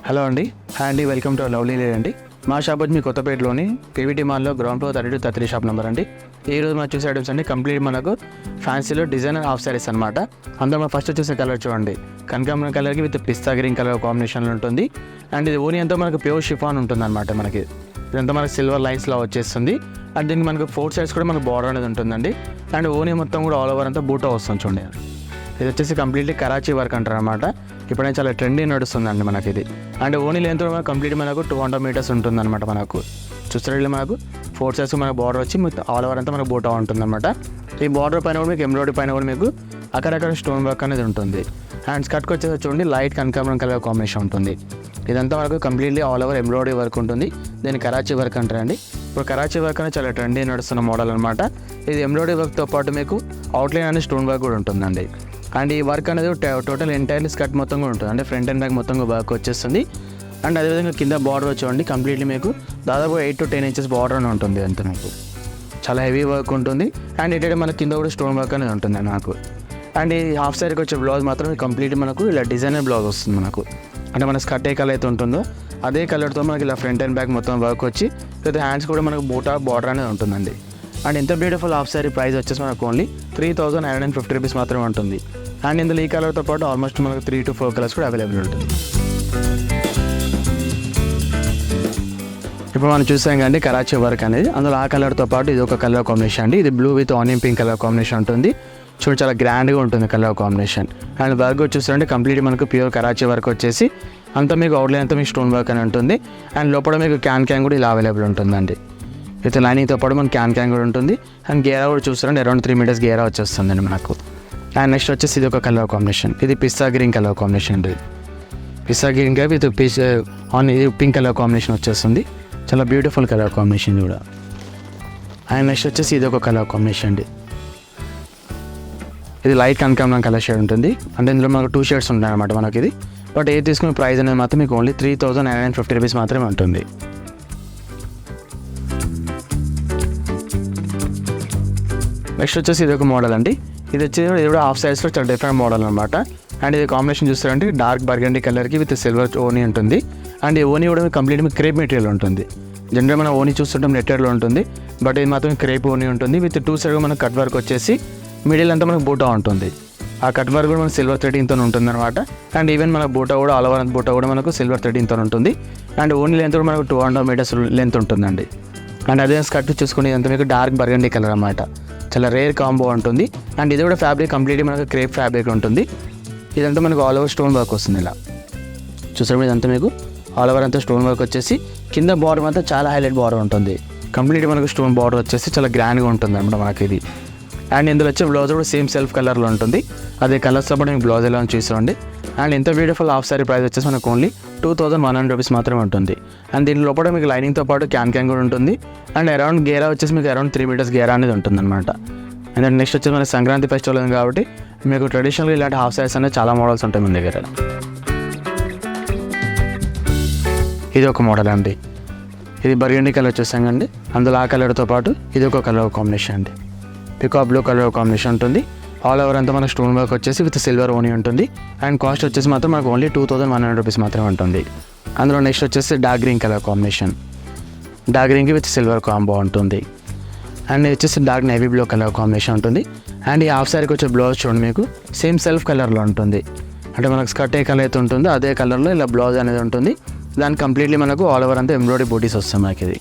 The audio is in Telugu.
హలో అండి, వెల్కమ్ టు లవ్లీ లేడీ అండి. మా షాప్ వచ్చి మీ కొత్తపేటలోని పీవీటీ మాల్లో గ్రౌండ్ ఫ్లోర్ 32-33 షాప్ నెంబర్ అండి. ఈ రోజు మనం చూసే ఐటమ్స్ అండి కంప్లీట్ మనకు ఫ్యాన్సీలో డిజైనర్ హాఫ్ శారీస్ అనమాట. అందులో మనం ఫస్ట్ చూసే కలర్ చూడండి, కనకాంబరం కలర్కి విత్ పిస్తా గ్రీన్ కలర్ కాంబినేషన్లో ఉంటుంది. అండ్ ఇది ఓనీ అంతా మనకు ప్యూర్ షిఫాన్ ఉంటుంది అనమాట. మనకి ఇదంతా మనకు సిల్వర్ లైన్స్లో వచ్చేస్తుంది. అండ్ దీనికి మనకు 4 సైడ్స్ కూడా మనకు బార్డర్ అనేది ఉంటుందండి. అండ్ ఓనీ మొత్తం కూడా ఆల్ ఓవర్ అంతా బూటా వస్తుంది చూడండి. ఇది వచ్చేసి కంప్లీట్లీ కరాచీ వర్క్ అంటారు అనమాట. ఇప్పుడే చాలా ట్రెండీ నడుస్తుందండి మనకి ఇది. అండ్ ఓనీ లెంత్ కంప్లీట్ మనకు 200 మీటర్స్ ఉంటుందన్నమాట. మనకు చూస్తే మనకు 4 సైడ్స్ మనకు బార్డర్ వచ్చి ఆల్ ఓవర్ అంతా మనకు బూటా ఉంటుందన్నమాట. ఈ బార్డర్ పైన కూడా మీకు ఎంబ్రాయిడరీ పైన కూడా మీకు అక్కడక్కడ స్టోన్ వర్క్ అనేది ఉంటుంది. అండ్ స్కర్ట్కి వచ్చేసి చూడండి లైట్ కనకాంబరం కలర్ కాంబినేషన్ ఉంటుంది. ఇదంతా మనకు completely all over embroidery work ఉంటుంది. దీన్ని కరాచీ వర్క్ అంటారండి. ఇప్పుడు కరాచీ వర్క్ అనేది చాలా ట్రెండీ నడుస్తున్న మోడల్ అనమాట. ఇది ఎంబ్రాయిడరీ వర్క్తో పాటు మీకు అవుట్లైన్ అనేది స్టోన్ వర్క్ కూడా ఉంటుందండి. అండ్ ఈ వర్క్ అనేది టోటల్ ఎంటైర్లీ స్కర్ట్ మొత్తం కూడా ఉంటుంది. అంటే ఫ్రంట్ అండ్ బ్యాక్ మొత్తం వర్క్ వచ్చేస్తుంది. అండ్ అదేవిధంగా కింద బార్డర్ వచ్చేవండి కంప్లీట్లీ మీకు దాదాపు 8 to 10 ఇంచెస్ బార్డర్ అని ఉంటుంది. అంత మీకు చాలా హెవీ వర్క్ ఉంటుంది. అండ్ ఇటు మన కింద కూడా స్టోన్ వర్క్ అనేది ఉంటుంది నాకు. అండ్ ఈ హాఫ్ శారీకి వచ్చే బ్లౌజ్ మాత్రం కంప్లీట్ మనకు ఇలా డిజైనర్ బ్లౌజ్ వస్తుంది మనకు. అంటే మన స్కర్ట్ ఏ కలర్ అయితే ఉంటుందో అదే కలర్తో మనకి ఇలా ఫ్రంట్ అండ్ బ్యాక్ మొత్తం వర్క్ వచ్చి లేదా హ్యాండ్స్ కూడా మనకు బూటా బార్డర్ అనేది ఉంటుందండి. అండ్ ఎంత బ్యూటిఫుల్ హాఫ్ శారీ ప్రైస్ వచ్చేసి మనకు ఓన్లీ 3,950 రూపీస్ మాత్రమే ఉంటుంది. అండ్ ఇందులో ఈ కలర్తో పాటు ఆల్మోస్ట్ మనకు 3 to 4 కలర్స్ కూడా అవైలబుల్ ఉంటుంది. ఇప్పుడు మనం చూసాం కండి కరాచీ వర్క్ అనేది. అందులో ఆ కలర్తో పాటు ఇది ఒక కలర్ కాంబినేషన్ అండి. ఇది blue with onion pink colour combination ఉంటుంది. చూడండి చాలా గ్రాండ్గా ఉంటుంది కలర్ కాంబినేషన్. అండ్ వర్క్ వచ్చేసరికి కంప్లీట్ మనకు ప్యూర్ కరాచీ వర్క్ వచ్చేసి అంతా మీకు అవుట్లైన్ అంతా మీకు స్టోన్ వర్క్ అని ఉంటుంది. అండ్ లోపల మీకు క్యాన్ కూడా ఇలా అవైలబుల్ ఉంటుందండి. విత్ లైనింగ్తో పాటు మనకు క్యాన్ కూడా ఉంటుంది. అండ్ గేరా కూడా చూస్తారండి అరౌండ్ 3 meters గేరా వచ్చేస్తుందండి మనకు. అండ్ నెక్స్ట్ వచ్చేసి ఇది ఒక కలర్ కాంబినేషన్. ఇది పిస్తా గ్రీన్ కలర్ కాంబినేషన్ అండి. పిస్తా గ్రీన్ విత్ ఇది పింక్ కలర్ కాంబినేషన్ వచ్చేస్తుంది. చాలా బ్యూటిఫుల్ కలర్ కాంబినేషన్ కూడా. అండ్ నెక్స్ట్ వచ్చేసి ఇది ఒక కలర్ కాంబినేషన్ అండి. ఇది లైట్ కనకాంబరం కలర్ షేడ్ ఉంటుంది. అంటే ఇందులో మనకు 2 షేడ్స్ ఉంటాయి అనమాట మనకి ఇది. బట్ ఏది తీసుకునే ప్రైస్ అనేది మాత్రం మీకు ఓన్లీ 3,950 రూపీస్ మాత్రమే ఉంటుంది. నెక్స్ట్ వచ్చేసి ఇది ఒక మోడల్ అండి. ఇది వచ్చేసి ఇది కూడా హాఫ్ సైజ్లో చాలా డిఫరెంట్ మోడల్ అనమాట. అండ్ ఇది కాంబినేషన్ చూస్తారంటే డార్క్ బర్గండీ కలర్కి విత్ సిల్వర్ ఓనీ ఉంటుంది. అండ్ ఈ ఓనీ కూడా కంప్లీట్ మీకు క్రేప్ మెటీరియల్ ఉంటుంది. జనరల్ మనం ఓనీ చూస్తుంటాం నెట్టెడ్లో ఉంటుంది. బట్ ఇది మాత్రం క్రేప్ ఓనీ ఉంటుంది. విత్ 2 సైడ్ మనకు కట్ వర్క్ వచ్చేసి మిడిల్ అంతా మనకు బూటా ఉంటుంది. ఆ కట్ వర్క్ కూడా మనకు సిల్వర్ థ్రెడింగ్తో ఉంటుంది అనమాట. అండ్ ఈవెన్ మన బూటా కూడా ఆల్ ఓవర్ బూటా కూడా మనకు సిల్వర్ థ్రెడింగ్తో ఉంటుంది. అండ్ ఓనీ లెంత్ కూడా మనకు 200 meters లెంత్ ఉంటుందండి. అండ్ అదే స్కర్ట్ చూసుకుని ఇదంతా మీకు డార్క్ బర్గండీ కలర్ అనమాట. చాలా రేర్ కాంబో ఉంటుంది. అండ్ ఇది కూడా ఫ్యాబ్రిక్ కంప్లీట్లీ మనకు క్రేప్ ఫ్యాబ్రిక్ ఉంటుంది. ఇదంతా మనకు ఆల్ ఓవర్ స్టోన్ వర్క్ వస్తుంది. ఇలా చూసారు ఇదంతా మీకు ఆల్ ఓవర్ అంతా స్టోన్ వర్క్ వచ్చేసి కింద బార్డర్ అంతా చాలా హైలైట్ బార్డర్ ఉంటుంది. కంప్లీట్ మనకు స్టోన్ బార్డర్ వచ్చేసి చాలా గ్రాండ్గా ఉంటుంది అనమాట మనకి ఇది. అండ్ ఇందులో వచ్చే బ్లౌజ్ కూడా సేమ్ సెల్ఫ్ కలర్లో ఉంటుంది. అదే కలర్స్తో పాటు మీకు బ్లౌజ్ ఎలా చూసుకోండి. అండ్ ఇంత బ్యూటిఫుల్ హాఫ్ సారీ ప్రైస్ వచ్చేసి మనకు ఓన్లీ 2,100 రూపీస్ మాత్రమే ఉంటుంది. అండ్ దీని లోపల మీకు లైనింగ్తో పాటు క్యాన్ కూడా ఉంటుంది. అండ్ అరౌండ్ గేరా వచ్చేసి మీకు అరౌండ్ 3 meters గేరా అనేది ఉంటుంది అనమాట. అండ్ నెక్స్ట్ వచ్చేసి మన సంక్రాంతి ఫెస్టివల్ ఉంది కాబట్టి మీకు ట్రెడిషనల్గా ఇలాంటి హాఫ్ సారీస్ అనేది చాలా మోడల్స్ ఉంటాయి మన దగ్గర. ఇది ఒక మోడల్ అండి. ఇది బర్గండీ కలర్ చూసాండి. అందులో ఆ కలర్తో పాటు ఇది ఒక కలర్ కాంబినేషన్ అండి. పికాక్ బ్లూ కలర్ కాంబినేషన్ ఉంటుంది. ఆల్ ఓవర్ అంతా మనకు స్టోన్ వర్క్ వచ్చేసి విత్ సిల్వర్ ఓనీ ఉంటుంది. అండ్ కాస్ట్ వచ్చేసి మాత్రం మనకు ఓన్లీ 2,100 రూపీస్ మాత్రమే ఉంటుంది. అందులో నెక్స్ట్ వచ్చేసి dark green colour combination. Dark గ్రీన్కి విత్ సిల్వర్ కాంబో ఉంటుంది. అండ్ వచ్చేసి dark navy blue colour combination ఉంటుంది. అండ్ ఈ హాఫ్ శారీకి వచ్చే బ్లౌజ్ చూడండి మీకు సేమ్ సెల్ఫ్ కలర్లో ఉంటుంది. అంటే మనకు స్కర్ట్ ఏ కలర్ అయితే ఉంటుందో అదే కలర్లో ఇలా బ్లౌజ్ అనేది ఉంటుంది. దానికి కంప్లీట్లీ మనకు ఆల్ ఓవర్ అంతా ఎంబ్రాయిడరీ బూటీస్ వస్తాయి మనకి ఇది.